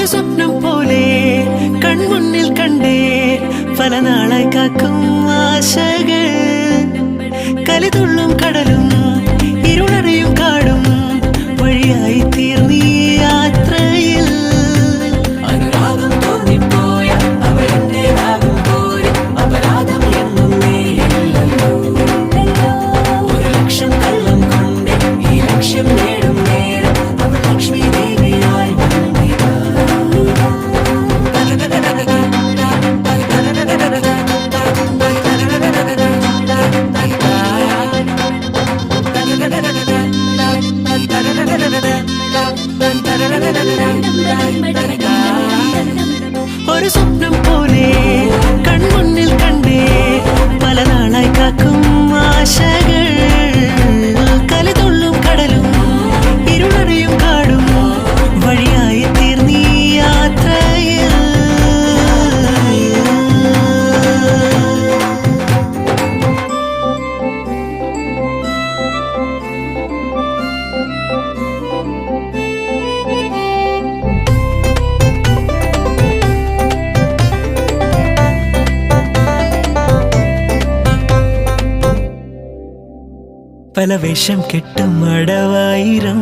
ഒരു സ്വപ്നം പോലെ കൺമുന്നിൽ കണ്ടേ പല നാളായി കാക്കും ആശകൾ കലിതുള്ളും കടലും ഇരുളറിയും കാടും വഴിയായി തീർന്നീ യാത്രയിൽ അനുരാഗം തോന്നിപ്പോയ അവരെന്റേതാകും പോലെ അപരാധം എന്നും നേരില്ലല്ലോ ഒരു ലക്ഷം കള്ളം കൊണ്ട് ഈ ലക്ഷ്യം നേടും നേരം അവൾ ലക്ഷ്മി ദേവിയായി വന്നിതാ ഒരു സ്വപ്നം പോലെ കൺമുന്നിൽ കണ്ടേ പല നാളായി കാക്കും ആശകൾ കലിതുള്ളും കടലും ഇരുളറിയും കാടും വഴിയായി തീർന്നീ യാത്രയിൽ പല വേഷം കെട്ടും അടവായിരം